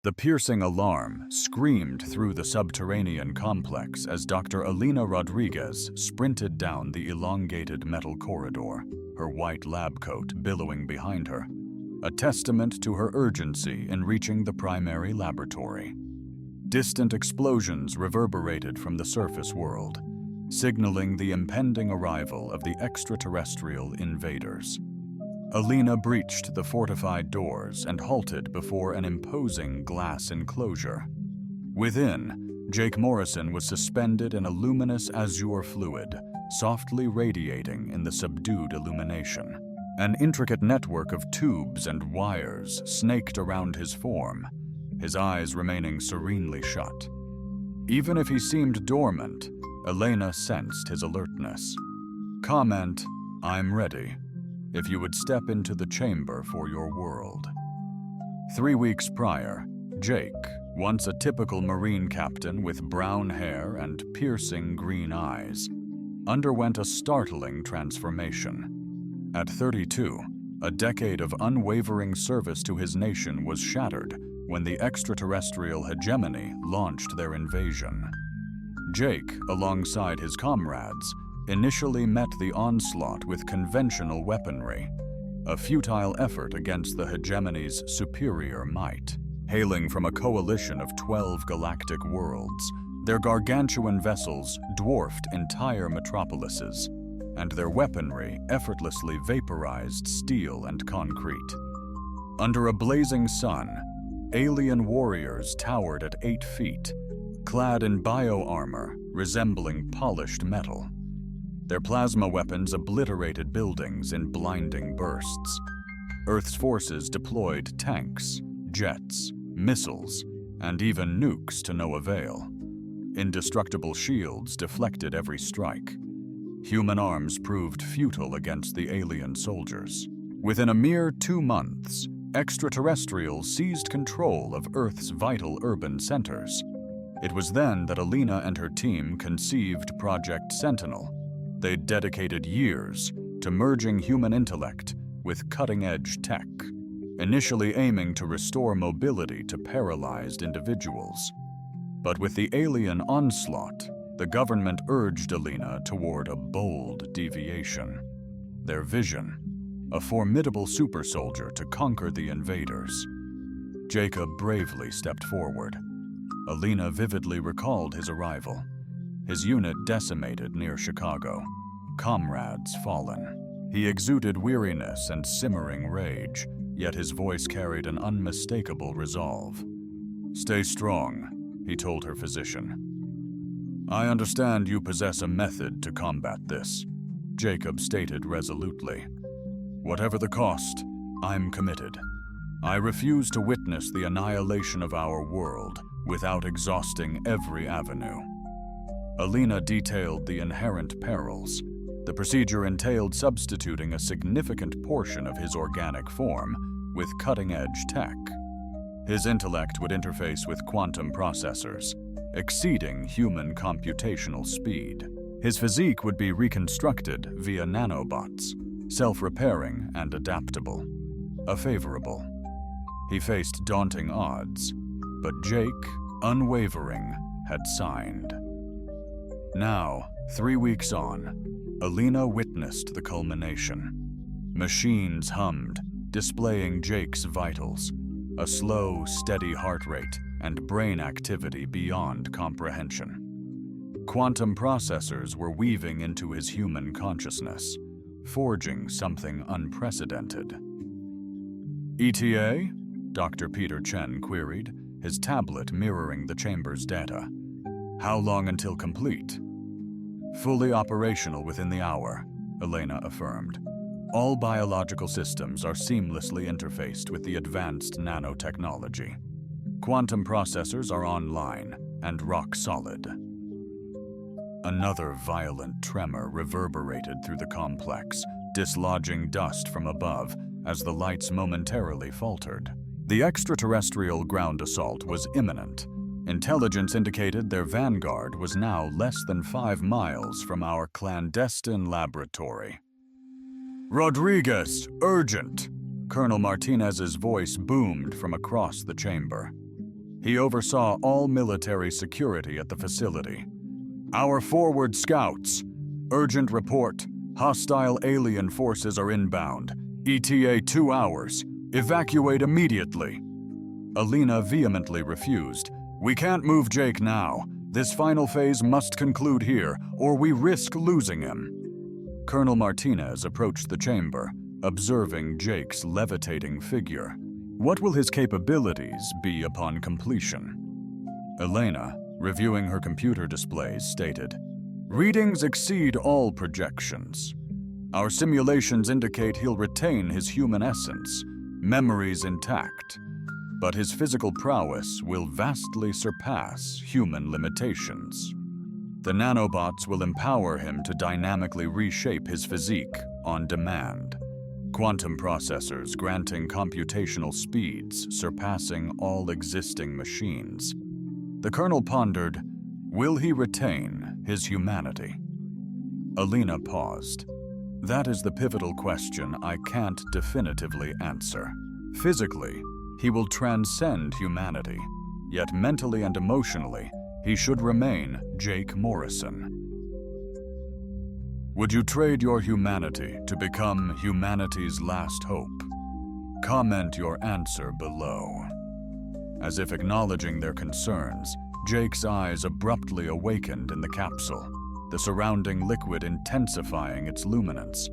The piercing alarm screamed through the subterranean complex as Dr. Alina Rodriguez sprinted down the elongated metal corridor, her white lab coat billowing behind her, a testament to her urgency in reaching the primary laboratory. Distant explosions reverberated from the surface world, signaling the impending arrival of the extraterrestrial invaders. Alina breached the fortified doors and halted before an imposing glass enclosure. Within, Jake Morrison was suspended in a luminous azure fluid, softly radiating in the subdued illumination. An intricate network of tubes and wires snaked around his form, his eyes remaining serenely shut. Even if he seemed dormant, Elena sensed his alertness. Comment, "I'm ready," if you would step into the chamber for your world. 3 weeks prior, Jake, once a typical Marine captain with brown hair and piercing green eyes, underwent a startling transformation. At 32, a decade of unwavering service to his nation was shattered when the extraterrestrial hegemony launched their invasion. Jake, alongside his comrades, initially met the onslaught with conventional weaponry, a futile effort against the hegemony's superior might. Hailing from a coalition of 12 galactic worlds, their gargantuan vessels dwarfed entire metropolises, and their weaponry effortlessly vaporized steel and concrete. Under a blazing sun, alien warriors towered at 8 feet, clad in bio-armor resembling polished metal. Their plasma weapons obliterated buildings in blinding bursts. Earth's forces deployed tanks, jets, missiles, and even nukes to no avail. Indestructible shields deflected every strike. Human arms proved futile against the alien soldiers. Within a mere 2 months, extraterrestrials seized control of Earth's vital urban centers. It was then that Alina and her team conceived Project Sentinel. They'd dedicated years to merging human intellect with cutting-edge tech, initially aiming to restore mobility to paralyzed individuals. But with the alien onslaught, the government urged Alina toward a bold deviation. Their vision, a formidable super soldier to conquer the invaders. Jacob bravely stepped forward. Alina vividly recalled his arrival. His unit decimated near Chicago, comrades fallen. He exuded weariness and simmering rage, yet his voice carried an unmistakable resolve. "Stay strong," he told her physician. "I understand you possess a method to combat this," Jacob stated resolutely. "Whatever the cost, I'm committed. I refuse to witness the annihilation of our world without exhausting every avenue." Alina detailed the inherent perils. The procedure entailed substituting a significant portion of his organic form with cutting-edge tech. His intellect would interface with quantum processors, exceeding human computational speed. His physique would be reconstructed via nanobots, self-repairing and adaptable. A favorable. He faced daunting odds, but Jake, unwavering, had signed. Now, 3 weeks on, Alina witnessed the culmination. Machines hummed, displaying Jake's vitals, a slow, steady heart rate and brain activity beyond comprehension. Quantum processors were weaving into his human consciousness, forging something unprecedented. "ETA?" Dr. Peter Chen queried, his tablet mirroring the chamber's data. "How long until complete?" "Fully operational within the hour," Elena affirmed. "All biological systems are seamlessly interfaced with the advanced nanotechnology. Quantum processors are online and rock solid." Another violent tremor reverberated through the complex, dislodging dust from above as the lights momentarily faltered. The extraterrestrial ground assault was imminent. Intelligence indicated their vanguard was now less than 5 miles from our clandestine laboratory. "Rodriguez, urgent!" Colonel Martinez's voice boomed from across the chamber. He oversaw all military security at the facility. "Our forward scouts. Urgent report. Hostile alien forces are inbound. ETA 2 hours. Evacuate immediately." Alina vehemently refused. "We can't move Jake now. This final phase must conclude here, or we risk losing him." Colonel Martinez approached the chamber, observing Jake's levitating figure. What will his capabilities be upon completion? Elena, reviewing her computer displays, stated, "Readings exceed all projections. Our simulations indicate he'll retain his human essence, memories intact, but his physical prowess will vastly surpass human limitations. The nanobots will empower him to dynamically reshape his physique on demand. Quantum processors granting computational speeds surpassing all existing machines." The colonel pondered, will he retain his humanity? Alina paused. "That is the pivotal question I can't definitively answer. Physically, he will transcend humanity, yet mentally and emotionally, he should remain Jake Morrison. Would you trade your humanity to become humanity's last hope? Comment your answer below." As if acknowledging their concerns, Jake's eyes abruptly awakened in the capsule, the surrounding liquid intensifying its luminance,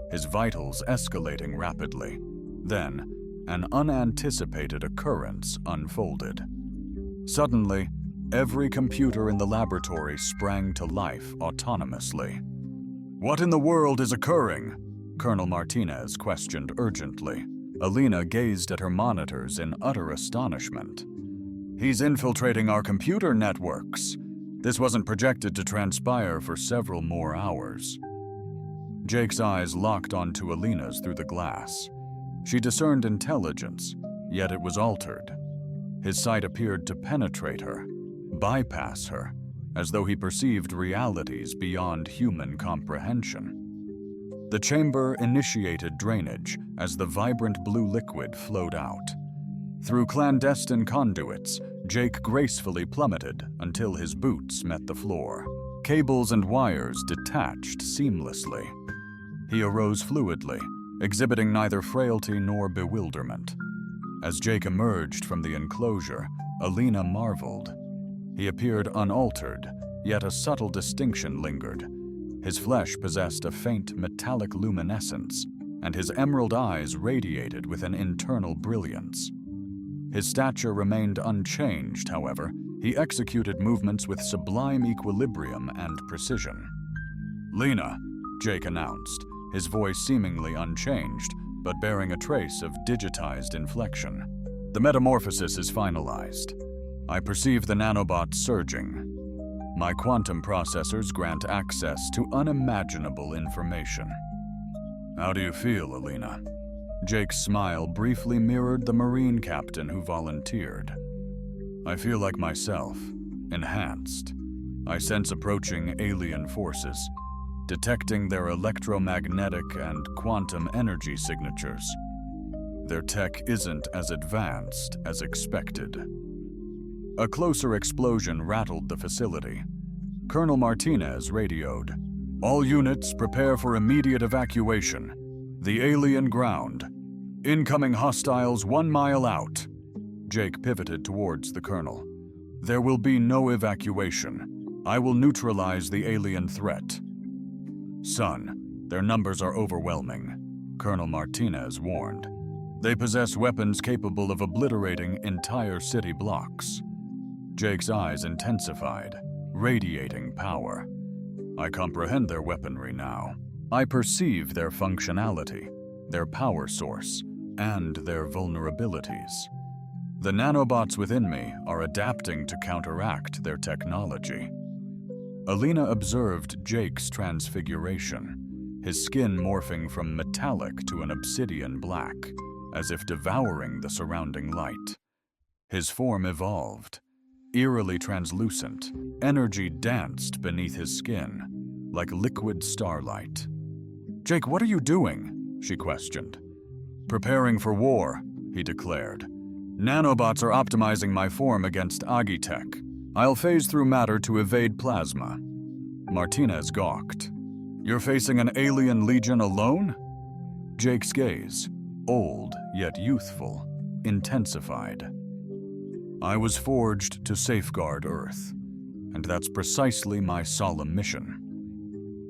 his vitals escalating rapidly. Then, an unanticipated occurrence unfolded. Suddenly, every computer in the laboratory sprang to life autonomously. "What in the world is occurring?" Colonel Martinez questioned urgently. Alina gazed at her monitors in utter astonishment. "He's infiltrating our computer networks. This wasn't projected to transpire for several more hours." Jake's eyes locked onto Alina's through the glass. She discerned intelligence, yet it was altered. His sight appeared to penetrate her, bypass her, as though he perceived realities beyond human comprehension. The chamber initiated drainage as the vibrant blue liquid flowed out. Through clandestine conduits, Jake gracefully plummeted until his boots met the floor. Cables and wires detached seamlessly. He arose fluidly, exhibiting neither frailty nor bewilderment. As Jake emerged from the enclosure, Alina marveled. He appeared unaltered, yet a subtle distinction lingered. His flesh possessed a faint metallic luminescence, and his emerald eyes radiated with an internal brilliance. His stature remained unchanged, however. He executed movements with sublime equilibrium and precision. "Lena," Jake announced, his voice seemingly unchanged, but bearing a trace of digitized inflection. "The metamorphosis is finalized. I perceive the nanobots surging. My quantum processors grant access to unimaginable information." "How do you feel, Alina?" Jake's smile briefly mirrored the Marine captain who volunteered. "I feel like myself, enhanced. I sense approaching alien forces, detecting their electromagnetic and quantum energy signatures. Their tech isn't as advanced as expected." A closer explosion rattled the facility. Colonel Martinez radioed, "All units prepare for immediate evacuation. The alien ground. Incoming hostiles 1 mile out." Jake pivoted towards the colonel. "There will be no evacuation. I will neutralize the alien threat." "Son, their numbers are overwhelming," Colonel Martinez warned. "They possess weapons capable of obliterating entire city blocks." Jake's eyes intensified, radiating power. "I comprehend their weaponry now. I perceive their functionality, their power source, and their vulnerabilities. The nanobots within me are adapting to counteract their technology." Alina observed Jake's transfiguration, his skin morphing from metallic to an obsidian black, as if devouring the surrounding light. His form evolved. Eerily translucent, energy danced beneath his skin, like liquid starlight. "Jake, what are you doing?" she questioned. "Preparing for war," he declared. Nanobots are optimizing my form against Agitech. I'll phase through matter to evade plasma. Martinez gawked. You're facing an alien legion alone? Jake's gaze, old yet youthful, intensified. I was forged to safeguard Earth, and that's precisely my solemn mission.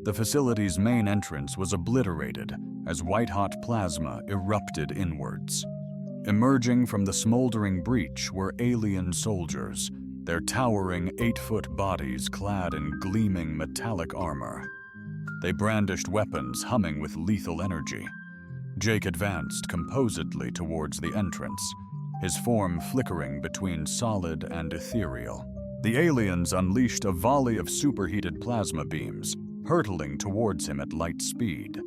The facility's main entrance was obliterated as white-hot plasma erupted inwards. Emerging from the smoldering breach were alien soldiers, their towering 8-foot bodies clad in gleaming metallic armor. They brandished weapons humming with lethal energy. Jake advanced composedly towards the entrance, his form flickering between solid and ethereal. The aliens unleashed a volley of superheated plasma beams, hurtling towards him at light speed.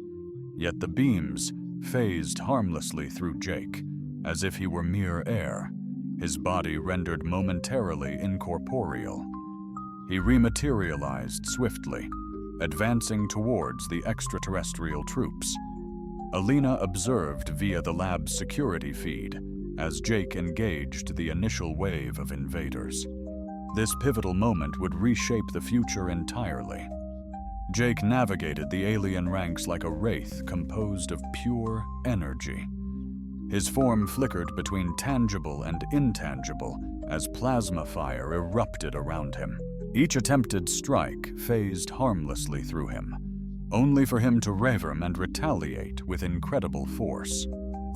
Yet the beams phased harmlessly through Jake, as if he were mere air, his body rendered momentarily incorporeal. He rematerialized swiftly, advancing towards the extraterrestrial troops. Alina observed via the lab's security feed as Jake engaged the initial wave of invaders. This pivotal moment would reshape the future entirely. Jake navigated the alien ranks like a wraith composed of pure energy. His form flickered between tangible and intangible as plasma fire erupted around him. Each attempted strike phased harmlessly through him, only for him to reverm and retaliate with incredible force.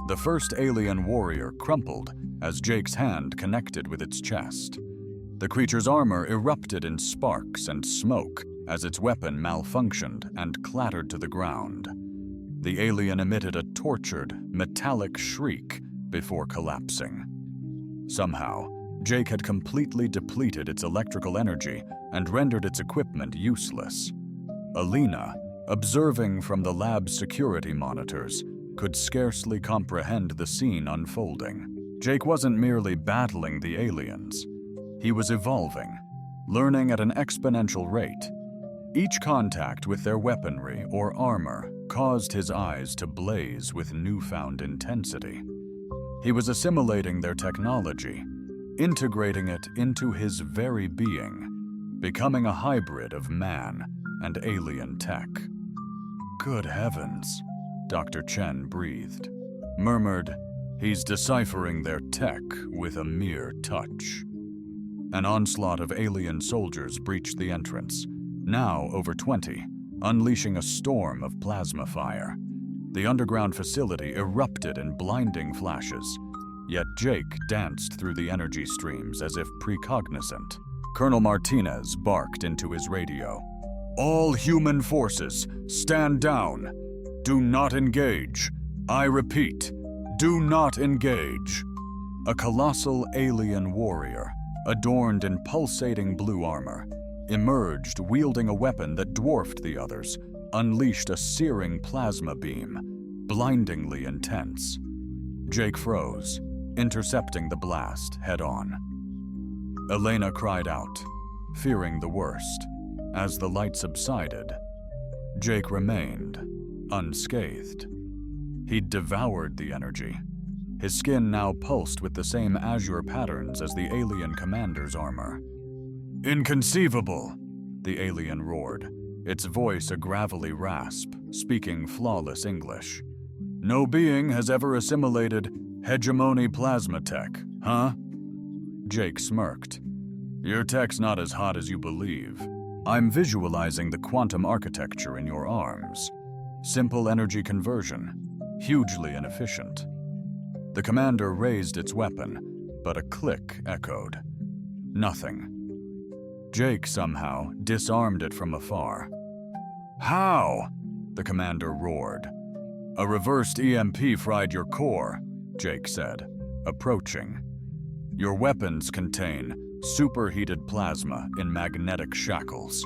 The first alien warrior crumpled as Jake's hand connected with its chest. The creature's armor erupted in sparks and smoke as its weapon malfunctioned and clattered to the ground. The alien emitted a tortured, metallic shriek before collapsing. Somehow, Jake had completely depleted its electrical energy and rendered its equipment useless. Alina, observing from the lab's security monitors, could scarcely comprehend the scene unfolding. Jake wasn't merely battling the aliens. He was evolving, learning at an exponential rate. Each contact with their weaponry or armor caused his eyes to blaze with newfound intensity. He was assimilating their technology, integrating it into his very being, becoming a hybrid of man and alien tech. Good heavens, Dr. Chen breathed, murmured, he's deciphering their tech with a mere touch. An onslaught of alien soldiers breached the entrance, now over 20, unleashing a storm of plasma fire. The underground facility erupted in blinding flashes, yet Jake danced through the energy streams as if precognizant. Colonel Martinez barked into his radio. All human forces, stand down. Do not engage. I repeat, do not engage. A colossal alien warrior, adorned in pulsating blue armor, emerged wielding a weapon that dwarfed the others, unleashed a searing plasma beam, blindingly intense. Jake froze, intercepting the blast head-on. Elena cried out, fearing the worst. As the light subsided, Jake remained unscathed. He'd devoured the energy. His skin now pulsed with the same azure patterns as the alien commander's armor. Inconceivable, the alien roared, its voice a gravelly rasp, speaking flawless English. No being has ever assimilated hegemony plasma tech, huh? Jake smirked. Your tech's not as hot as you believe. I'm visualizing the quantum architecture in your arms. Simple energy conversion, hugely inefficient. The commander raised its weapon, but a click echoed. Nothing. Jake somehow disarmed it from afar. How? The commander roared. A reversed EMP fried your core, Jake said, approaching. Your weapons contain superheated plasma in magnetic shackles.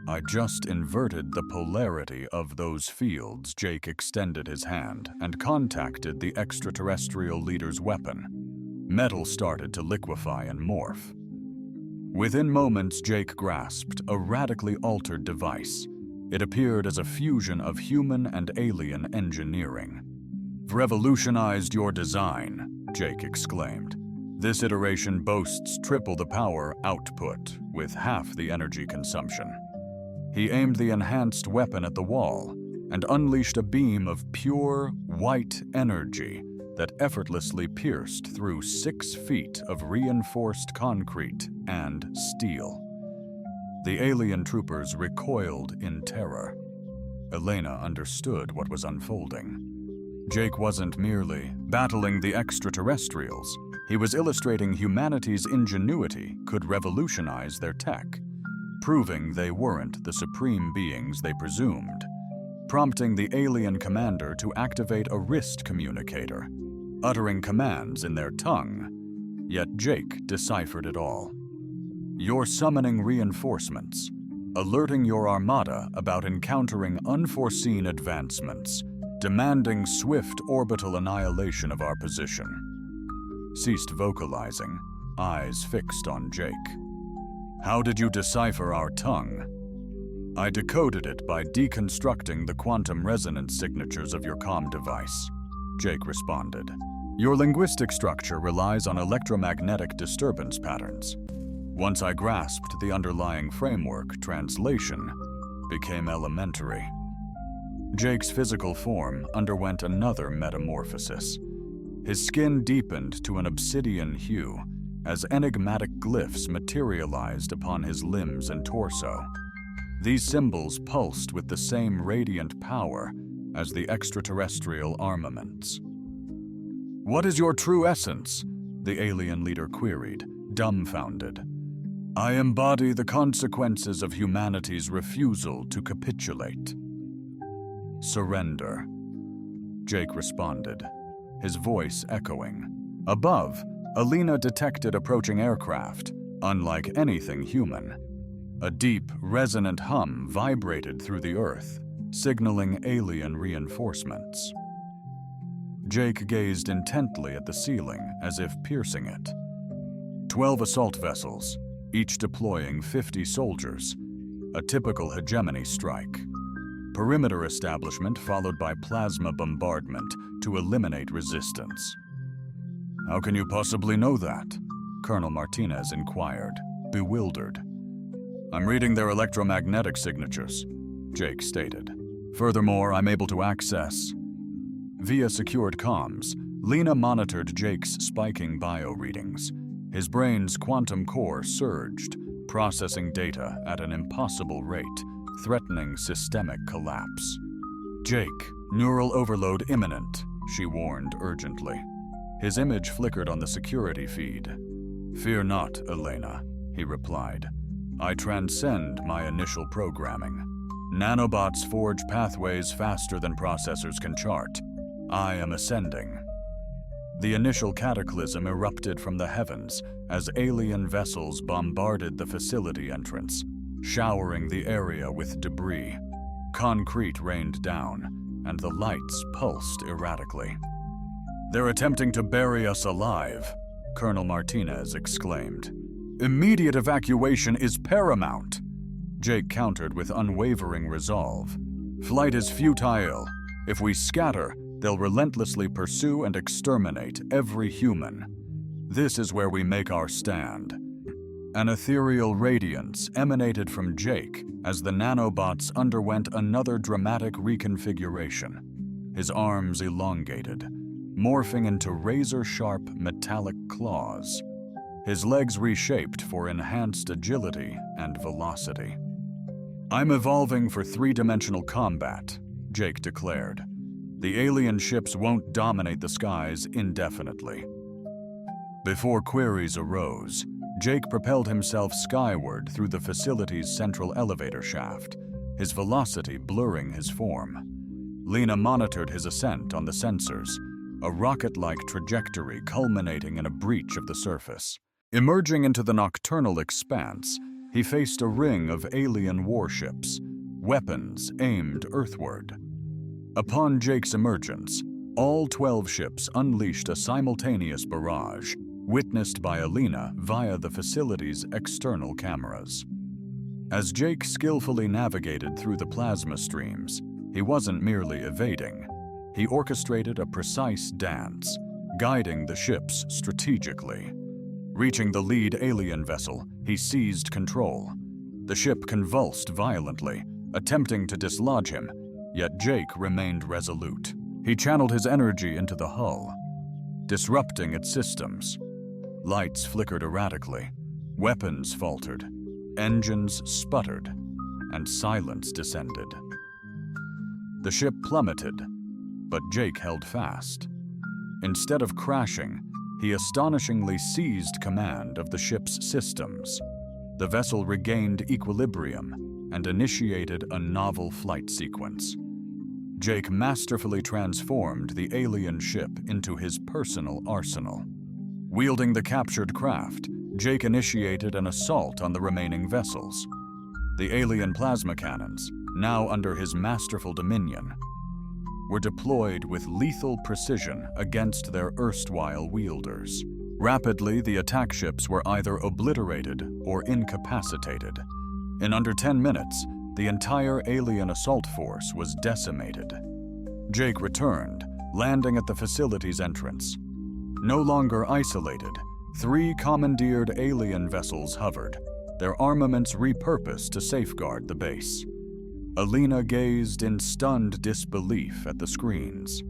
I just inverted the polarity of those fields. Jake extended his hand and contacted the extraterrestrial leader's weapon. Metal started to liquefy and morph. Within moments, Jake grasped a radically altered device. It appeared as a fusion of human and alien engineering. Revolutionized your design, Jake exclaimed. This iteration boasts triple the power output with half the energy consumption. He aimed the enhanced weapon at the wall and unleashed a beam of pure, white energy that effortlessly pierced through 6 feet of reinforced concrete and steel. The alien troopers recoiled in terror. Elena understood what was unfolding. Jake wasn't merely battling the extraterrestrials. He was illustrating humanity's ingenuity could revolutionize their tech, proving they weren't the supreme beings they presumed, prompting the alien commander to activate a wrist communicator, uttering commands in their tongue. Yet Jake deciphered it all. You're summoning reinforcements, alerting your armada about encountering unforeseen advancements, demanding swift orbital annihilation of our position. Ceased vocalizing, eyes fixed on Jake. How did you decipher our tongue? I decoded it by deconstructing the quantum resonance signatures of your comm device, Jake responded. Your linguistic structure relies on electromagnetic disturbance patterns. Once I grasped the underlying framework, translation became elementary. Jake's physical form underwent another metamorphosis. His skin deepened to an obsidian hue as enigmatic glyphs materialized upon his limbs and torso. These symbols pulsed with the same radiant power as the extraterrestrial armaments. What is your true essence? The alien leader queried, dumbfounded. I embody the consequences of humanity's refusal to capitulate. Surrender, Jake responded, his voice echoing. Above, Alina detected approaching aircraft, unlike anything human. A deep, resonant hum vibrated through the earth, signaling alien reinforcements. Jake gazed intently at the ceiling as if piercing it. 12 assault vessels, each deploying 50 soldiers, a typical hegemony strike. Perimeter establishment followed by plasma bombardment to eliminate resistance. How can you possibly know that? Colonel Martinez inquired, bewildered. I'm reading their electromagnetic signatures, Jake stated. Furthermore, I'm able to access. Via secured comms, Lena monitored Jake's spiking bio readings. His brain's quantum core surged, processing data at an impossible rate, threatening systemic collapse. Jake, neural overload imminent, she warned urgently. His image flickered on the security feed. Fear not, Elena, he replied. I transcend my initial programming. Nanobots forge pathways faster than processors can chart. I am ascending. The initial cataclysm erupted from the heavens as alien vessels bombarded the facility entrance, showering the area with debris. Concrete rained down, and the lights pulsed erratically. They're attempting to bury us alive, Colonel Martinez exclaimed. Immediate evacuation is paramount, Jake countered with unwavering resolve. Flight is futile. If we scatter, they'll relentlessly pursue and exterminate every human. This is where we make our stand. An ethereal radiance emanated from Jake as the nanobots underwent another dramatic reconfiguration. His arms elongated, morphing into razor-sharp metallic claws. His legs reshaped for enhanced agility and velocity. I'm evolving for three-dimensional combat, Jake declared. The alien ships won't dominate the skies indefinitely. Before queries arose, Jake propelled himself skyward through the facility's central elevator shaft, his velocity blurring his form. Lena monitored his ascent on the sensors, a rocket-like trajectory culminating in a breach of the surface. Emerging into the nocturnal expanse, he faced a ring of alien warships, weapons aimed earthward. Upon Jake's emergence, all 12 ships unleashed a simultaneous barrage, witnessed by Alina via the facility's external cameras. As Jake skillfully navigated through the plasma streams, he wasn't merely evading. He orchestrated a precise dance, guiding the ships strategically. Reaching the lead alien vessel, he seized control. The ship convulsed violently, attempting to dislodge him, yet Jake remained resolute. He channeled his energy into the hull, disrupting its systems. Lights flickered erratically, weapons faltered, engines sputtered, and silence descended. The ship plummeted, but Jake held fast. Instead of crashing, he astonishingly seized command of the ship's systems. The vessel regained equilibrium and initiated a novel flight sequence. Jake masterfully transformed the alien ship into his personal arsenal. Wielding the captured craft, Jake initiated an assault on the remaining vessels. The alien plasma cannons, now under his masterful dominion, were deployed with lethal precision against their erstwhile wielders. Rapidly, the attack ships were either obliterated or incapacitated. In under 10 minutes, the entire alien assault force was decimated. Jake returned, landing at the facility's entrance. No longer isolated, 3 commandeered alien vessels hovered, their armaments repurposed to safeguard the base. Alina gazed in stunned disbelief at the screens.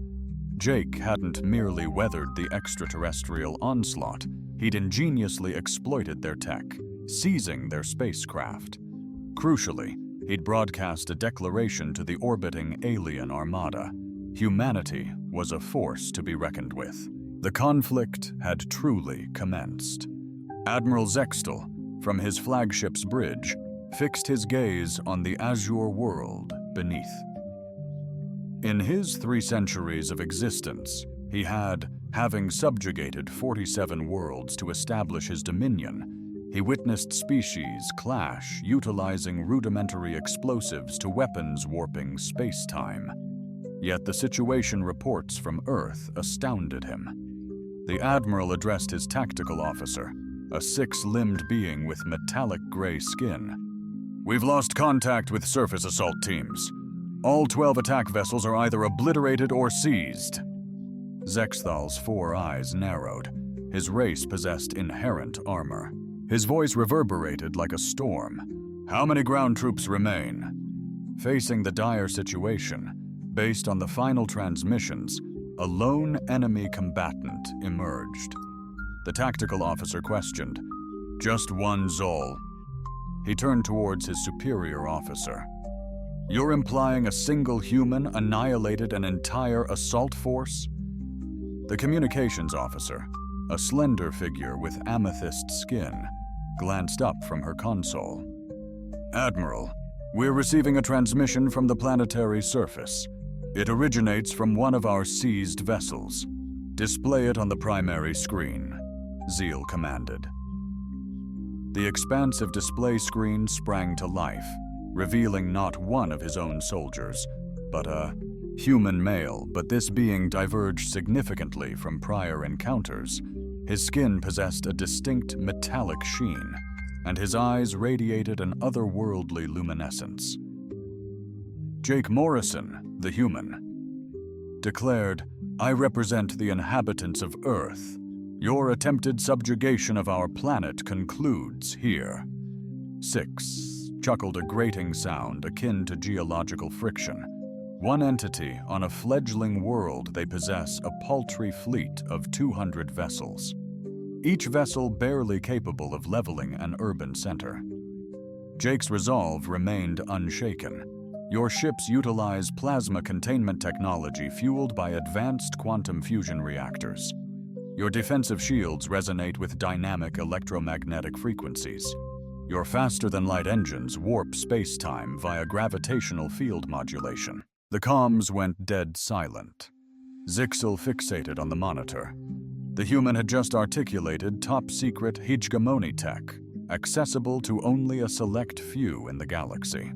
Jake hadn't merely weathered the extraterrestrial onslaught, he'd ingeniously exploited their tech, seizing their spacecraft. Crucially, he'd broadcast a declaration to the orbiting alien armada. Humanity was a force to be reckoned with. The conflict had truly commenced. Admiral Zextel, from his flagship's bridge, fixed his gaze on the azure world beneath. In his 3 centuries of existence, he had, having subjugated 47 worlds to establish his dominion, he witnessed species clash utilizing rudimentary explosives to weapons warping space-time. Yet the situation reports from Earth astounded him. The Admiral addressed his tactical officer, a 6-limbed being with metallic gray skin. "We've lost contact with surface assault teams. All 12 attack vessels are either obliterated or seized." Zexthal's 4 eyes narrowed. His race possessed inherent armor. His voice reverberated like a storm. "How many ground troops remain?" Facing the dire situation, based on the final transmissions, a lone enemy combatant emerged. The tactical officer questioned, "Just one, Zol." He turned towards his superior officer. "You're implying a single human annihilated an entire assault force?" The communications officer, a slender figure with amethyst skin, glanced up from her console. "Admiral, we're receiving a transmission from the planetary surface. It originates from one of our seized vessels. Display it on the primary screen," Zeal commanded. The expansive display screen sprang to life, revealing not one of his own soldiers, but a human male, but this being diverged significantly from prior encounters. His skin possessed a distinct metallic sheen, and his eyes radiated an otherworldly luminescence. Jake Morrison, the human, declared, "I represent the inhabitants of Earth. Your attempted subjugation of our planet concludes here." 6 chuckled a grating sound akin to geological friction. One entity on a fledgling world, they possess a paltry fleet of 200 vessels, each vessel barely capable of leveling an urban center. Jake's resolve remained unshaken. "Your ships utilize plasma containment technology fueled by advanced quantum fusion reactors. Your defensive shields resonate with dynamic electromagnetic frequencies. Your faster-than-light engines warp space-time via gravitational field modulation." The comms went dead silent. Zixel fixated on the monitor. The human had just articulated top-secret hegemony tech, accessible to only a select few in the galaxy.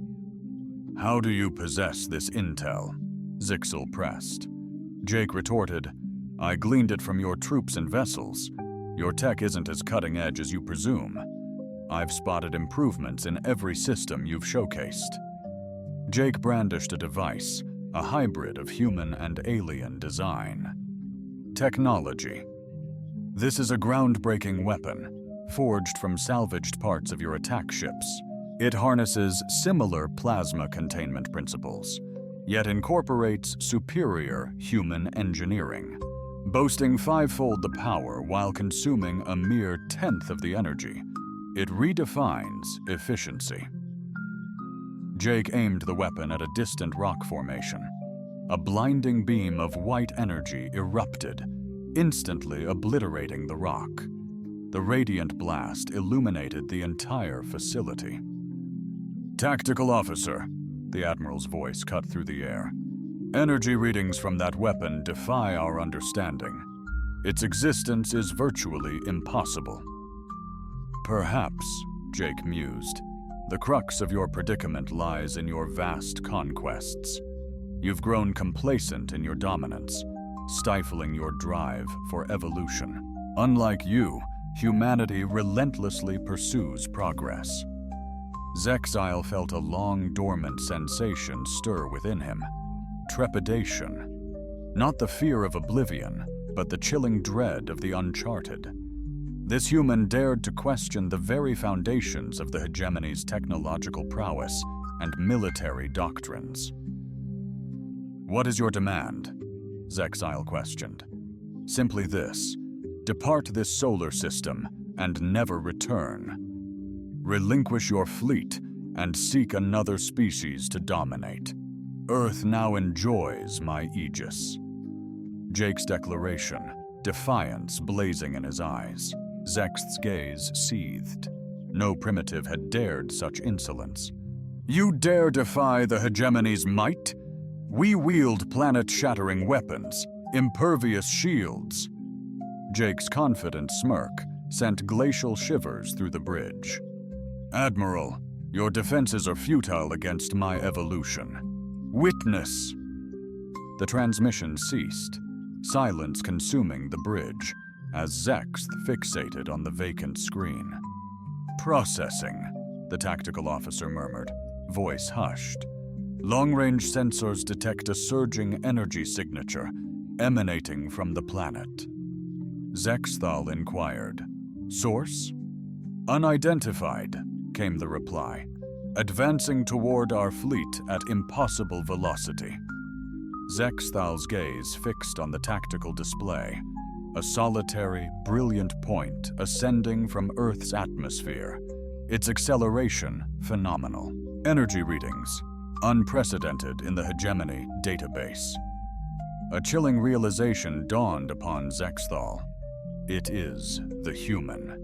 "How do you possess this intel?" Zixel pressed. Jake retorted, "I gleaned it from your troops and vessels. Your tech isn't as cutting-edge as you presume. I've spotted improvements in every system you've showcased." Jake brandished a device, a hybrid of human and alien design. Technology. This is a groundbreaking weapon, forged from salvaged parts of your attack ships. It harnesses similar plasma containment principles, yet incorporates superior human engineering, boasting fivefold the power while consuming a mere tenth of the energy. It redefines efficiency. Jake aimed the weapon at a distant rock formation. A blinding beam of white energy erupted, instantly obliterating the rock. The radiant blast illuminated the entire facility. "Tactical officer," the Admiral's voice cut through the air. "Energy readings from that weapon defy our understanding. Its existence is virtually impossible." "Perhaps," Jake mused, "the crux of your predicament lies in your vast conquests. You've grown complacent in your dominance, stifling your drive for evolution. Unlike you, humanity relentlessly pursues progress." Zexile felt a long, dormant sensation stir within him. Trepidation. Not the fear of oblivion, but the chilling dread of the uncharted. This human dared to question the very foundations of the hegemony's technological prowess and military doctrines. "What is your demand?" Zexile questioned. "Simply this: depart this solar system and never return. Relinquish your fleet and seek another species to dominate. Earth now enjoys my aegis." Jake's declaration, defiance blazing in his eyes. Zex's gaze seethed. No primitive had dared such insolence. "You dare defy the hegemony's might? We wield planet-shattering weapons, impervious shields." Jake's confident smirk sent glacial shivers through the bridge. "Admiral, your defenses are futile against my evolution. Witness." The transmission ceased, silence consuming the bridge, as Zex fixated on the vacant screen. "Processing," the tactical officer murmured, voice hushed. "Long-range sensors detect a surging energy signature emanating from the planet." Zexthal inquired. "Source?" "Unidentified," came the reply, "advancing toward our fleet at impossible velocity." Zexthal's gaze fixed on the tactical display, a solitary, brilliant point ascending from Earth's atmosphere, its acceleration phenomenal. Energy readings, unprecedented in the hegemony database. A chilling realization dawned upon Zexthal. It is the human.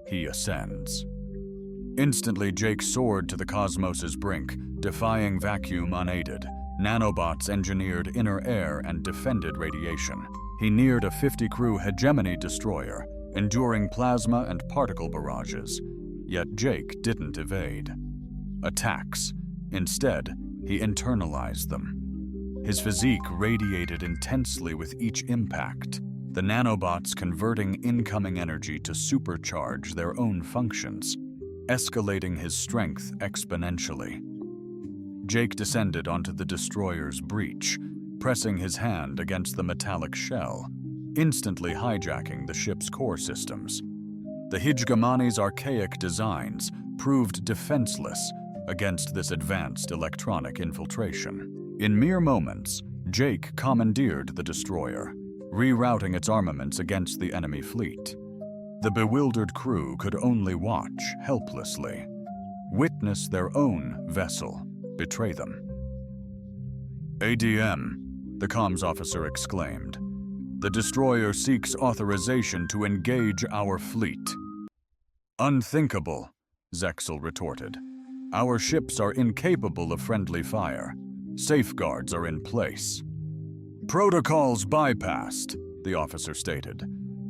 He ascends. Instantly, Jake soared to the cosmos's brink, defying vacuum unaided. Nanobots engineered inner air and defended radiation. He neared a 50-crew hegemony destroyer, enduring plasma and particle barrages. Yet Jake didn't evade attacks. Instead, he internalized them. His physique radiated intensely with each impact, the nanobots converting incoming energy to supercharge their own functions, escalating his strength exponentially. Jake descended onto the destroyer's breach, pressing his hand against the metallic shell, instantly hijacking the ship's core systems. The hegemony's archaic designs proved defenseless against this advanced electronic infiltration. In mere moments, Jake commandeered the destroyer, rerouting its armaments against the enemy fleet. The bewildered crew could only watch helplessly, witness their own vessel betray them. "ADM," the comms officer exclaimed. "The destroyer seeks authorization to engage our fleet." "Unthinkable," Zexel retorted. "Our ships are incapable of friendly fire. Safeguards are in place." "Protocols bypassed," the officer stated.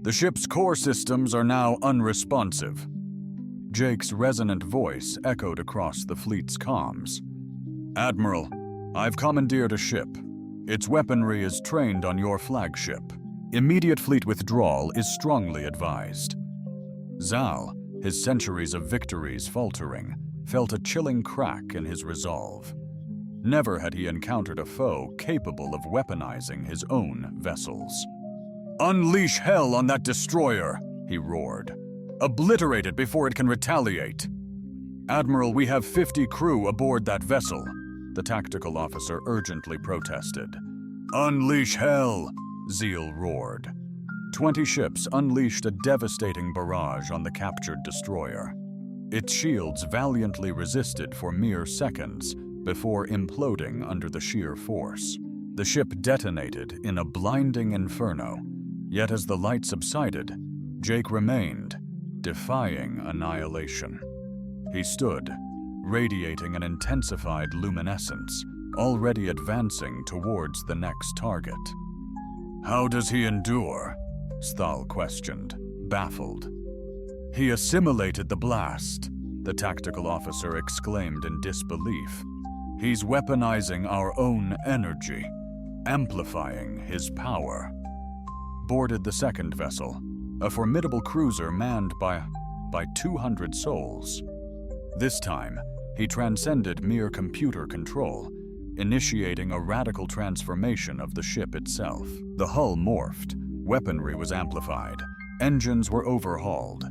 "The ship's core systems are now unresponsive." Jake's resonant voice echoed across the fleet's comms. "Admiral, I've commandeered a ship. Its weaponry is trained on your flagship. Immediate fleet withdrawal is strongly advised." Zal, his centuries of victories faltering, felt a chilling crack in his resolve. Never had he encountered a foe capable of weaponizing his own vessels. "Unleash hell on that destroyer," he roared. "Obliterate it before it can retaliate." "Admiral, we have 50 crew aboard that vessel," the tactical officer urgently protested. "Unleash hell," Zeal roared. 20 ships unleashed a devastating barrage on the captured destroyer. Its shields valiantly resisted for mere seconds before imploding under the sheer force. The ship detonated in a blinding inferno, yet as the light subsided, Jake remained, defying annihilation. He stood, radiating an intensified luminescence, already advancing towards the next target. "How does he endure?" Sthal questioned, baffled. "He assimilated the blast," the tactical officer exclaimed in disbelief. "He's weaponizing our own energy, amplifying his power." Boarded the second vessel, a formidable cruiser manned by 200 souls. This time, he transcended mere computer control, initiating a radical transformation of the ship itself. The hull morphed, weaponry was amplified, engines were overhauled.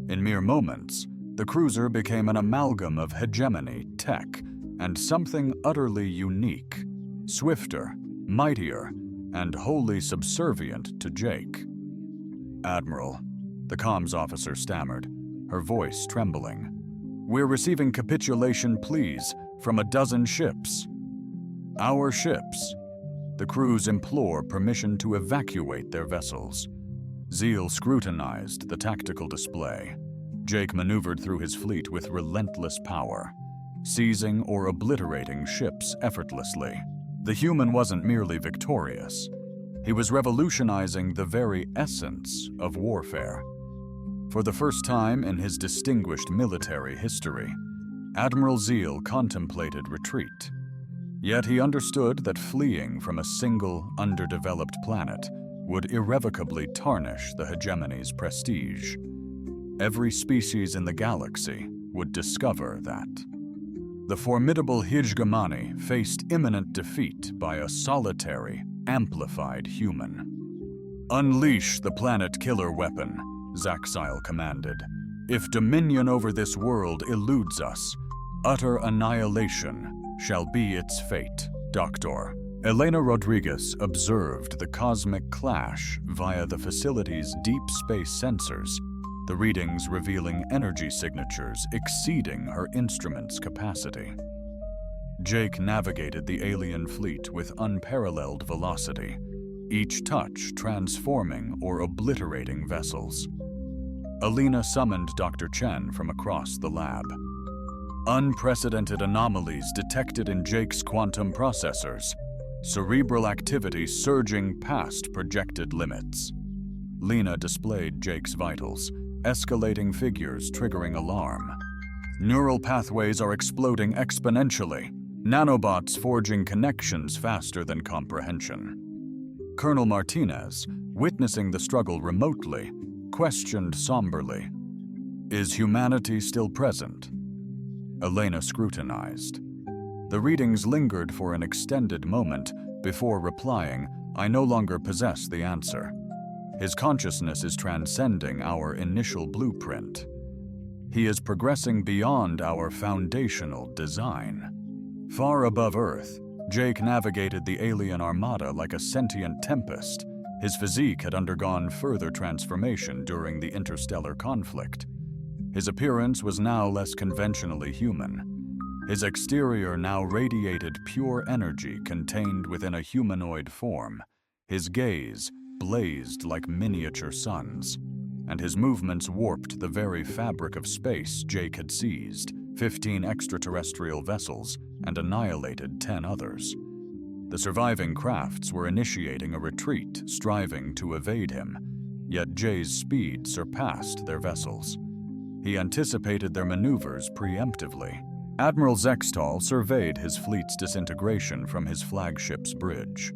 In mere moments, the cruiser became an amalgam of hegemony, tech, and something utterly unique, swifter, mightier, and wholly subservient to Jake. "Admiral," the comms officer stammered, her voice trembling. "We're receiving capitulation pleas from a dozen ships." "Our ships." The crews implore permission to evacuate their vessels. Zeal scrutinized the tactical display. Jake maneuvered through his fleet with relentless power, seizing or obliterating ships effortlessly. The human wasn't merely victorious. He was revolutionizing the very essence of warfare. For the first time in his distinguished military history, Admiral Zeal contemplated retreat. Yet he understood that fleeing from a single, underdeveloped planet would irrevocably tarnish the hegemony's prestige. Every species in the galaxy would discover that. The formidable hegemony faced imminent defeat by a solitary, amplified human. "Unleash the planet killer weapon," Zaxile commanded. "If dominion over this world eludes us, utter annihilation shall be its fate." Dr. Elena Rodriguez observed the cosmic clash via the facility's deep space sensors, the readings revealing energy signatures exceeding her instrument's capacity. Jake navigated the alien fleet with unparalleled velocity, each touch transforming or obliterating vessels. Alina summoned Dr. Chen from across the lab. Unprecedented anomalies detected in Jake's quantum processors, cerebral activity surging past projected limits. Lena displayed Jake's vitals, escalating figures triggering alarm. Neural pathways are exploding exponentially, nanobots forging connections faster than comprehension. Colonel Martinez, witnessing the struggle remotely, questioned somberly, "Is humanity still present?" Elena scrutinized. The readings lingered for an extended moment before replying, "I no longer possess the answer. His consciousness is transcending our initial blueprint. He is progressing beyond our foundational design." Far above Earth, Jake navigated the alien armada like a sentient tempest. His physique had undergone further transformation during the interstellar conflict. His appearance was now less conventionally human. His exterior now radiated pure energy contained within a humanoid form. His gaze blazed like miniature suns, and his movements warped the very fabric of space Jake had seized 15 extraterrestrial vessels and annihilated 10 others. The surviving crafts were initiating a retreat, striving to evade him, yet Jay's speed surpassed their vessels. He anticipated their maneuvers preemptively. Admiral Zextal surveyed his fleet's disintegration from his flagship's bridge.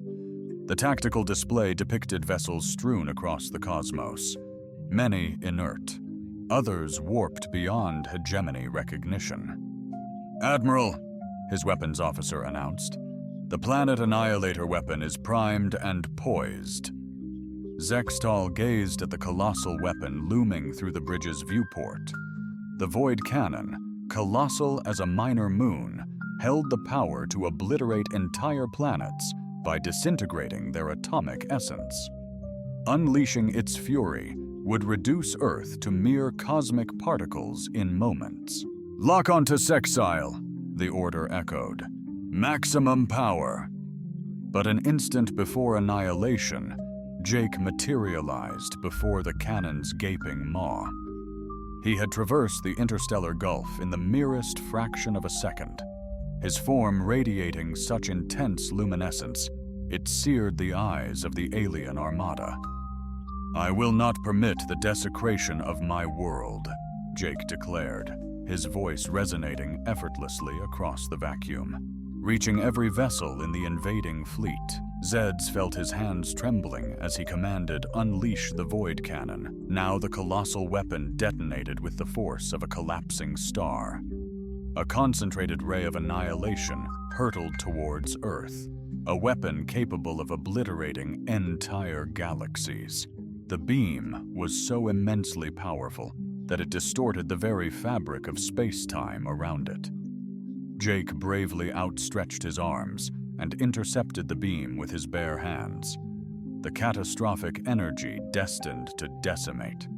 The tactical display depicted vessels strewn across the cosmos, many inert, others warped beyond hegemony recognition. "Admiral," his weapons officer announced, "the Planet Annihilator weapon is primed and poised." Zextal gazed at the colossal weapon looming through the bridge's viewport. The void cannon, colossal as a minor moon, held the power to obliterate entire planets by disintegrating their atomic essence. Unleashing its fury would reduce Earth to mere cosmic particles in moments. "Lock onto sexile," the order echoed. "Maximum power." But an instant before annihilation, Jake materialized before the cannon's gaping maw. He had traversed the interstellar gulf in the merest fraction of a second, his form radiating such intense luminescence it seared the eyes of the alien armada. "I will not permit the desecration of my world," Jake declared, his voice resonating effortlessly across the vacuum. Reaching every vessel in the invading fleet, Zeds felt his hands trembling as he commanded, "Unleash the void cannon." Now the colossal weapon detonated with the force of a collapsing star. A concentrated ray of annihilation hurtled towards Earth, a weapon capable of obliterating entire galaxies. The beam was so immensely powerful that it distorted the very fabric of space-time around it. Jake bravely outstretched his arms and intercepted the beam with his bare hands, the catastrophic energy destined to decimate.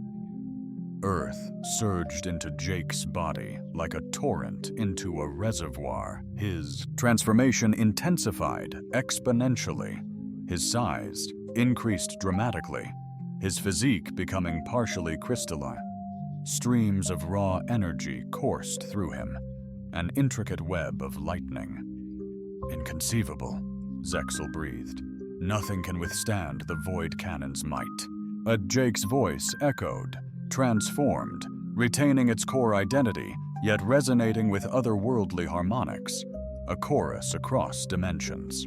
Earth surged into Jake's body like a torrent into a reservoir. His transformation intensified exponentially. His size increased dramatically, his physique becoming partially crystalline. Streams of raw energy coursed through him, an intricate web of lightning. "Inconceivable," Zexal breathed. "Nothing can withstand the void cannon's might." Jake's voice echoed, transformed, retaining its core identity, yet resonating with otherworldly harmonics, a chorus across dimensions.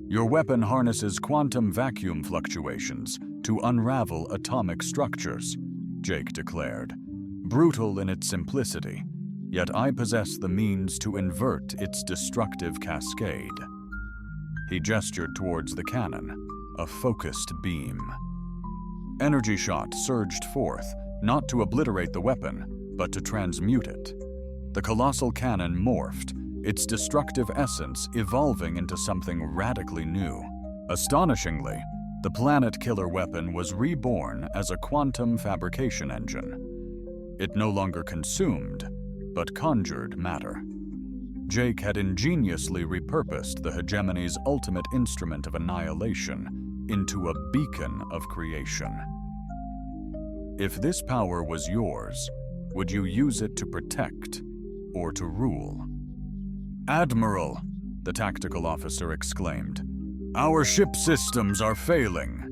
"Your weapon harnesses quantum vacuum fluctuations to unravel atomic structures," Jake declared, brutal in its simplicity, yet I possess the means to invert its destructive cascade. He gestured towards the cannon, a focused beam. Energy shot surged forth, not to obliterate the weapon, but to transmute it. The colossal cannon morphed, its destructive essence evolving into something radically new. Astonishingly, the planet-killer weapon was reborn as a quantum fabrication engine. It no longer consumed, but conjured matter. Jake had ingeniously repurposed the hegemony's ultimate instrument of annihilation into a beacon of creation. If this power was yours, would you use it to protect or to rule? "Admiral," the tactical officer exclaimed, "our ship systems are failing."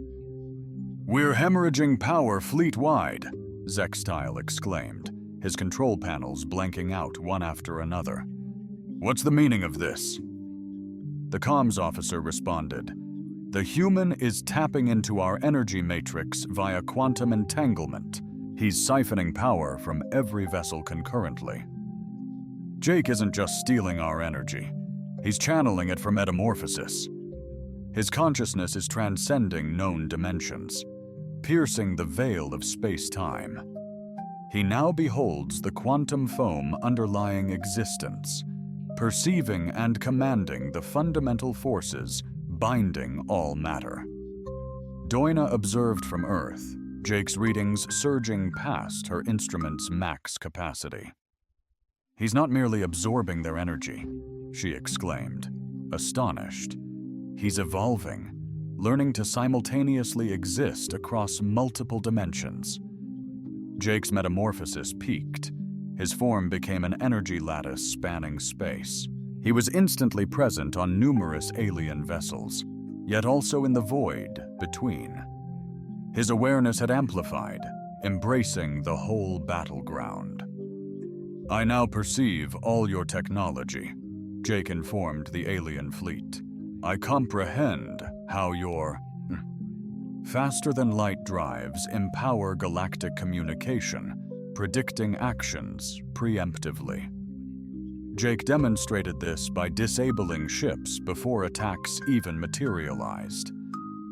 "We're hemorrhaging power fleet-wide," Zextile exclaimed, his control panels blanking out one after another. "What's the meaning of this?" The comms officer responded, "The human is tapping into our energy matrix via quantum entanglement. He's siphoning power from every vessel concurrently." "Jake isn't just stealing our energy. He's channeling it for metamorphosis. His consciousness is transcending known dimensions, piercing the veil of space-time. He now beholds the quantum foam underlying existence, perceiving and commanding the fundamental forces binding all matter." Doina observed from Earth, Jake's readings surging past her instrument's max capacity. "He's not merely absorbing their energy," she exclaimed, astonished. "He's evolving, learning to simultaneously exist across multiple dimensions." Jake's metamorphosis peaked. His form became an energy lattice spanning space. He was instantly present on numerous alien vessels, yet also in the void between. His awareness had amplified, embracing the whole battleground. "I now perceive all your technology," Jake informed the alien fleet. "I comprehend how your faster-than-light drives empower galactic communication, predicting actions preemptively." Jake demonstrated this by disabling ships before attacks even materialized.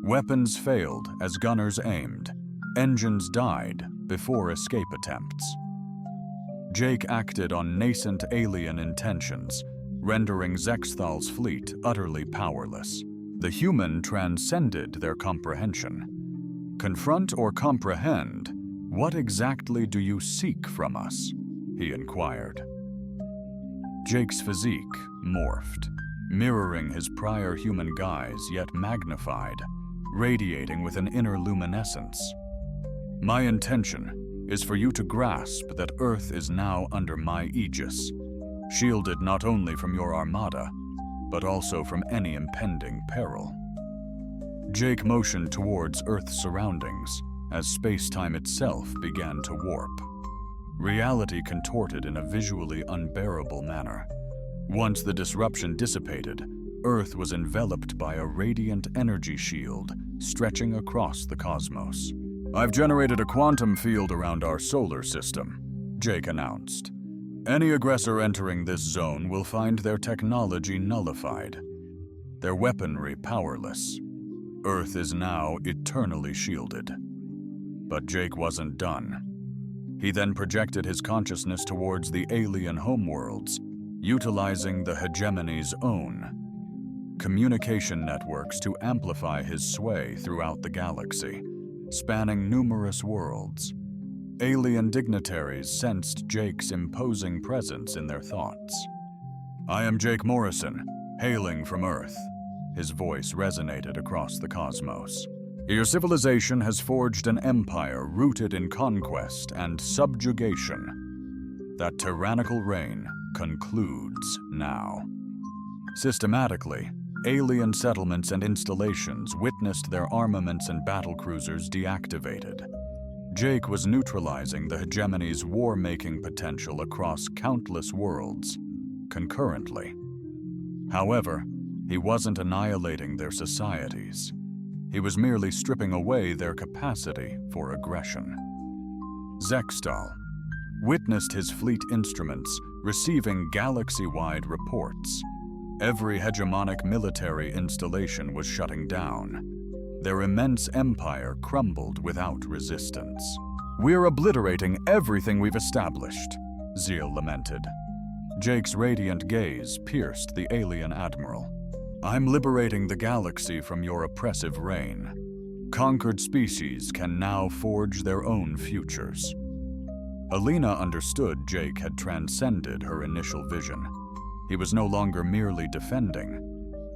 Weapons failed as gunners aimed. Engines died before escape attempts. Jake acted on nascent alien intentions, rendering Zexthal's fleet utterly powerless. The human transcended their comprehension. Confront or comprehend, what exactly do you seek from us? He inquired. Jake's physique morphed, mirroring his prior human guise yet magnified, radiating with an inner luminescence. My intention is for you to grasp that Earth is now under my aegis, shielded not only from your armada, but also from any impending peril. Jake motioned towards Earth's surroundings as space-time itself began to warp. Reality contorted in a visually unbearable manner. Once the disruption dissipated, Earth was enveloped by a radiant energy shield stretching across the cosmos. I've generated a quantum field around our solar system, Jake announced. Any aggressor entering this zone will find their technology nullified, their weaponry powerless. Earth is now eternally shielded. But Jake wasn't done. He then projected his consciousness towards the alien homeworlds, utilizing the hegemony's own communication networks to amplify his sway throughout the galaxy, spanning numerous worlds. Alien dignitaries sensed Jake's imposing presence in their thoughts. I am Jake Morrison, hailing from Earth. His voice resonated across the cosmos. Your civilization has forged an empire rooted in conquest and subjugation. That tyrannical reign concludes now. Systematically, alien settlements and installations witnessed their armaments and battlecruisers deactivated. Jake was neutralizing the hegemony's war-making potential across countless worlds, concurrently. However, he wasn't annihilating their societies. He was merely stripping away their capacity for aggression. Zextal witnessed his fleet instruments receiving galaxy-wide reports. Every hegemonic military installation was shutting down. Their immense empire crumbled without resistance. We're obliterating everything we've established, Zeal lamented. Jake's radiant gaze pierced the alien admiral. I'm liberating the galaxy from your oppressive reign. Conquered species can now forge their own futures. Alina understood Jake had transcended her initial vision. He was no longer merely defending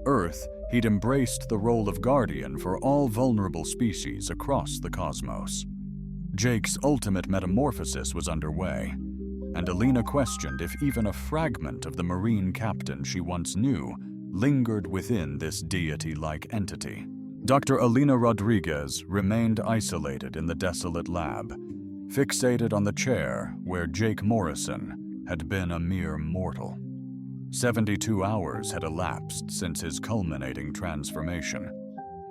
Earth. He'd embraced the role of guardian for all vulnerable species across the cosmos. Jake's ultimate metamorphosis was underway, and Alina questioned if even a fragment of the Marine captain she once knew lingered within this deity-like entity. Dr. Alina Rodriguez remained isolated in the desolate lab, fixated on the chair where Jake Morrison had been a mere mortal. 72 hours had elapsed since his culminating transformation,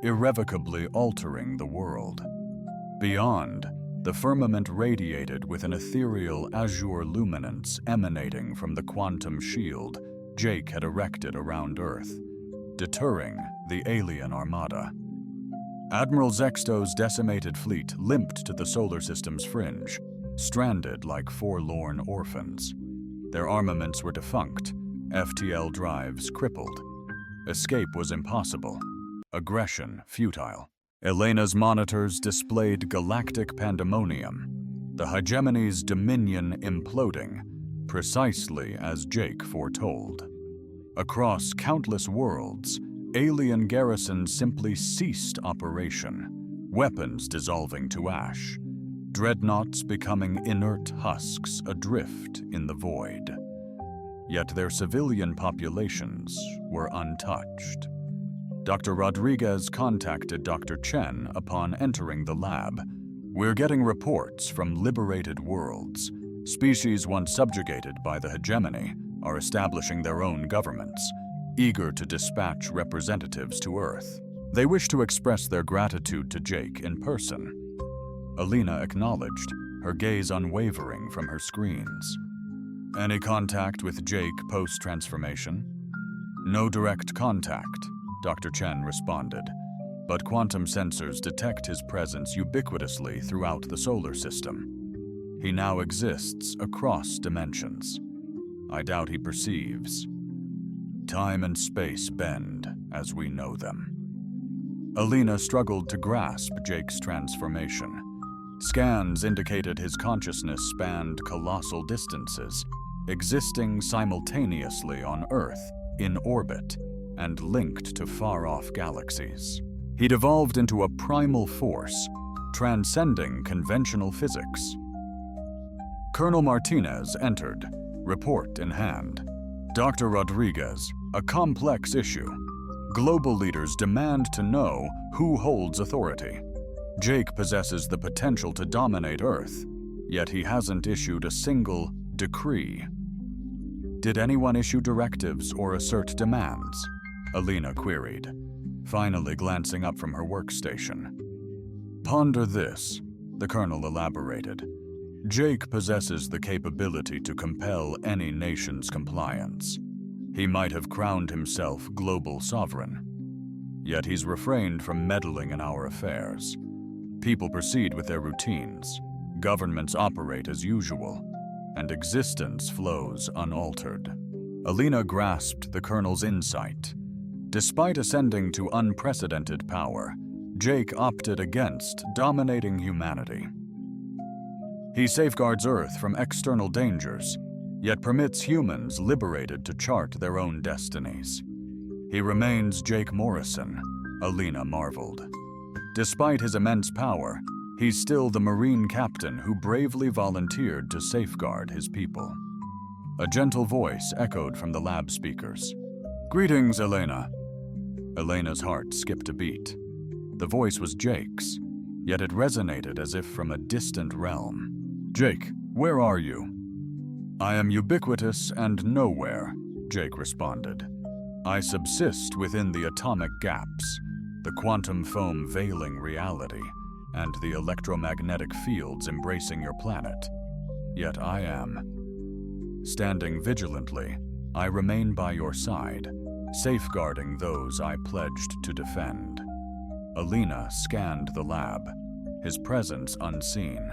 irrevocably altering the world. Beyond, the firmament radiated with an ethereal azure luminance emanating from the quantum shield Jake had erected around Earth, deterring the alien armada. Admiral Zexto's decimated fleet limped to the solar system's fringe, stranded like forlorn orphans. Their armaments were defunct, FTL drives crippled. Escape was impossible, aggression futile. Elena's monitors displayed galactic pandemonium, the hegemony's dominion imploding, precisely as Jake foretold. Across countless worlds, alien garrisons simply ceased operation, weapons dissolving to ash, dreadnoughts becoming inert husks adrift in the void. Yet their civilian populations were untouched. Dr. Rodriguez contacted Dr. Chen upon entering the lab. We're getting reports from liberated worlds. Species once subjugated by the hegemony are establishing their own governments, eager to dispatch representatives to Earth. They wish to express their gratitude to Jake in person. Alina acknowledged, her gaze unwavering from her screens. Any contact with Jake post-transformation? No direct contact, Dr. Chen responded, but quantum sensors detect his presence ubiquitously throughout the solar system. He now exists across dimensions. I doubt he perceives. Time and space bend as we know them. Alina struggled to grasp Jake's transformation. Scans indicated his consciousness spanned colossal distances, existing simultaneously on Earth, in orbit, and linked to far-off galaxies. He'd evolved into a primal force, transcending conventional physics. Colonel Martinez entered, report in hand. Dr. Rodriguez, a complex issue. Global leaders demand to know who holds authority. Jake possesses the potential to dominate Earth, yet he hasn't issued a single decree. Did anyone issue directives or assert demands? Alina queried, finally glancing up from her workstation. Ponder this, the colonel elaborated. Jake possesses the capability to compel any nation's compliance. He might have crowned himself global sovereign. Yet he's refrained from meddling in our affairs. People proceed with their routines, governments operate as usual, and existence flows unaltered. Alina grasped the colonel's insight. Despite ascending to unprecedented power, Jake opted against dominating humanity. He safeguards Earth from external dangers, yet permits humans liberated to chart their own destinies. He remains Jake Morrison, Alina marveled. Despite his immense power, he's still the Marine captain who bravely volunteered to safeguard his people. A gentle voice echoed from the lab speakers. Greetings, Elena. Elena's heart skipped a beat. The voice was Jake's, yet it resonated as if from a distant realm. Jake, where are you? I am ubiquitous and nowhere, Jake responded. I subsist within the atomic gaps, the quantum foam veiling reality, and the electromagnetic fields embracing your planet. Yet I am. Standing vigilantly, I remain by your side, safeguarding those I pledged to defend. Alina scanned the lab, his presence unseen.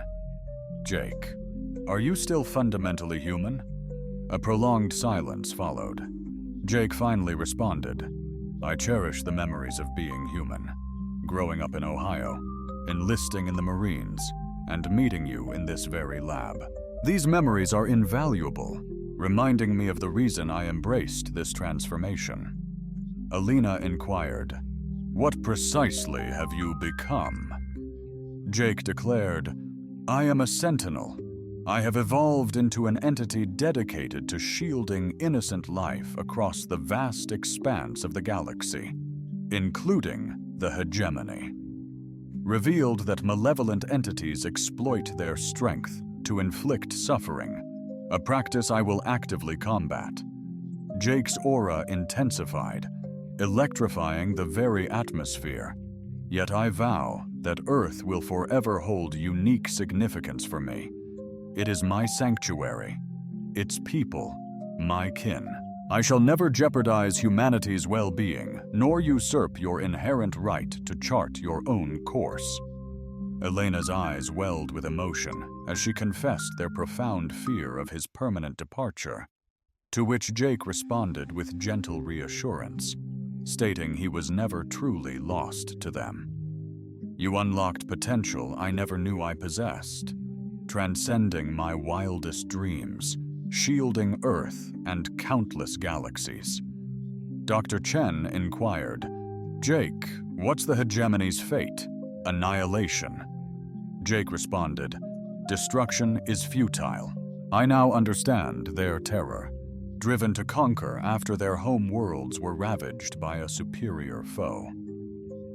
Jake, are you still fundamentally human? A prolonged silence followed. Jake finally responded. I cherish the memories of being human, growing up in Ohio, enlisting in the Marines, and meeting you in this very lab. These memories are invaluable, reminding me of the reason I embraced this transformation. Alina inquired, What precisely have you become? Jake declared, I am a sentinel. I have evolved into an entity dedicated to shielding innocent life across the vast expanse of the galaxy, including the hegemony. Revealed that malevolent entities exploit their strength to inflict suffering, a practice I will actively combat. Jake's aura intensified, electrifying the very atmosphere. Yet I vow that Earth will forever hold unique significance for me. It is my sanctuary, its people, my kin. I shall never jeopardize humanity's well-being, nor usurp your inherent right to chart your own course. Elena's eyes welled with emotion as she confessed their profound fear of his permanent departure, to which Jake responded with gentle reassurance, stating he was never truly lost to them. You unlocked potential I never knew I possessed, transcending my wildest dreams, shielding Earth and countless galaxies. Dr. Chen inquired, Jake, what's the hegemony's fate? Annihilation. Jake responded, Destruction is futile. I now understand their terror, driven to conquer after their home worlds were ravaged by a superior foe.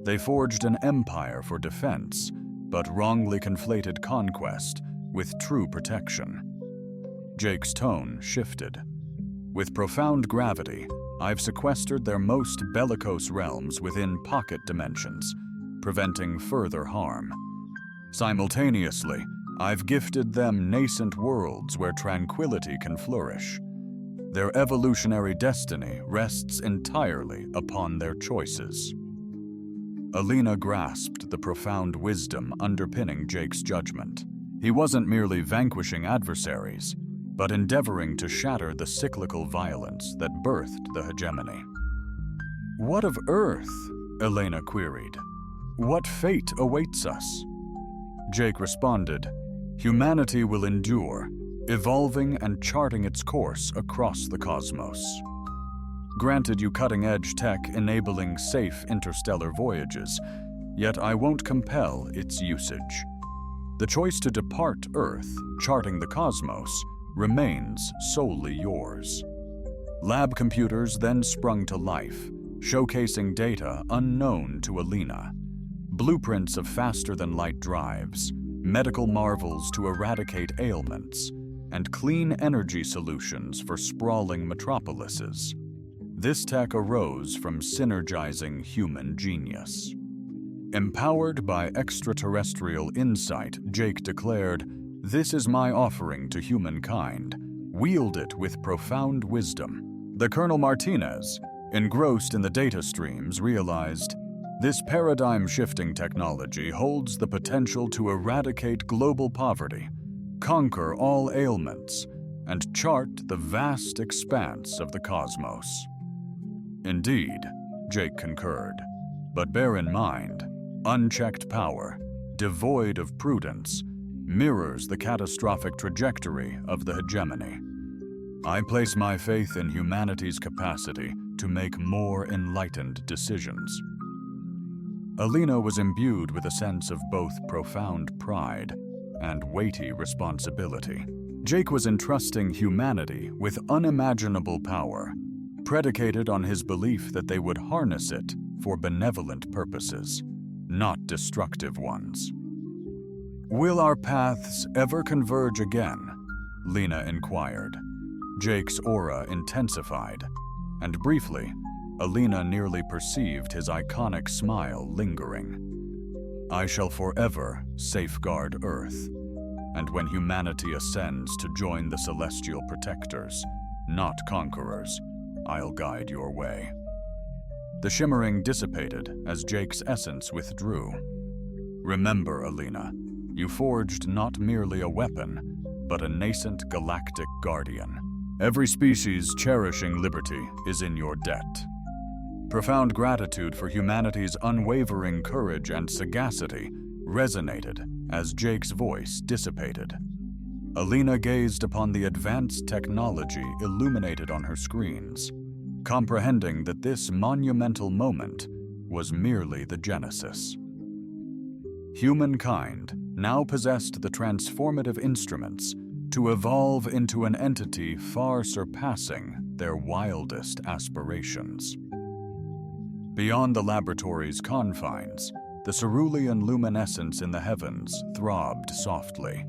They forged an empire for defense, but wrongly conflated conquest with true protection. Jake's tone shifted. With profound gravity, I've sequestered their most bellicose realms within pocket dimensions, preventing further harm. Simultaneously, I've gifted them nascent worlds where tranquility can flourish. Their evolutionary destiny rests entirely upon their choices. Alina grasped the profound wisdom underpinning Jake's judgment. He wasn't merely vanquishing adversaries, but endeavoring to shatter the cyclical violence that birthed the hegemony. "What of Earth?" Elena queried. "What fate awaits us?" Jake responded, "Humanity will endure, evolving and charting its course across the cosmos. Granted you cutting-edge tech enabling safe interstellar voyages, yet I won't compel its usage. The choice to depart Earth, charting the cosmos, remains solely yours." Lab computers then sprung to life, showcasing data unknown to Alina. Blueprints of faster-than-light drives, medical marvels to eradicate ailments, and clean energy solutions for sprawling metropolises. This tech arose from synergizing human genius. Empowered by extraterrestrial insight, Jake declared, "This is my offering to humankind. Wield it with profound wisdom." The Colonel Martinez, engrossed in the data streams, realized, "This paradigm-shifting technology holds the potential to eradicate global poverty, conquer all ailments, and chart the vast expanse of the cosmos." "Indeed," Jake concurred, "but bear in mind, unchecked power, devoid of prudence, mirrors the catastrophic trajectory of the hegemony. I place my faith in humanity's capacity to make more enlightened decisions." Alina was imbued with a sense of both profound pride and weighty responsibility. Jake was entrusting humanity with unimaginable power, predicated on his belief that they would harness it for benevolent purposes, not destructive ones. "Will our paths ever converge again?" Lena inquired. Jake's aura intensified, and briefly, Alina nearly perceived his iconic smile lingering. "I shall forever safeguard Earth, and when humanity ascends to join the celestial protectors, not conquerors, I'll guide your way." The shimmering dissipated as Jake's essence withdrew. "Remember, Alina, you forged not merely a weapon, but a nascent galactic guardian. Every species cherishing liberty is in your debt." Profound gratitude for humanity's unwavering courage and sagacity resonated as Jake's voice dissipated. Alina gazed upon the advanced technology illuminated on her screens, comprehending that this monumental moment was merely the genesis. Humankind now possessed the transformative instruments to evolve into an entity far surpassing their wildest aspirations. Beyond the laboratory's confines, the cerulean luminescence in the heavens throbbed softly,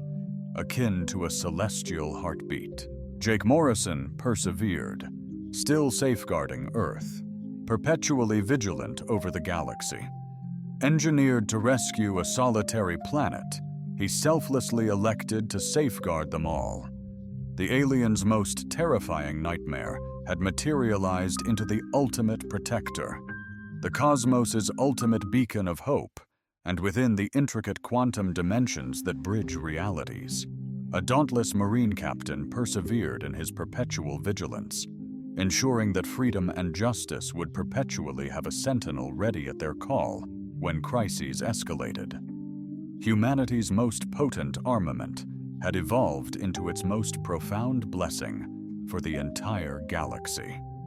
akin to a celestial heartbeat. Jake Morrison persevered, still safeguarding Earth, perpetually vigilant over the galaxy. Engineered to rescue a solitary planet, he selflessly elected to safeguard them all. The aliens' most terrifying nightmare had materialized into the ultimate protector, the cosmos's ultimate beacon of hope, and within the intricate quantum dimensions that bridge realities. A dauntless Marine captain persevered in his perpetual vigilance, ensuring that freedom and justice would perpetually have a sentinel ready at their call when crises escalated. Humanity's most potent armament had evolved into its most profound blessing for the entire galaxy.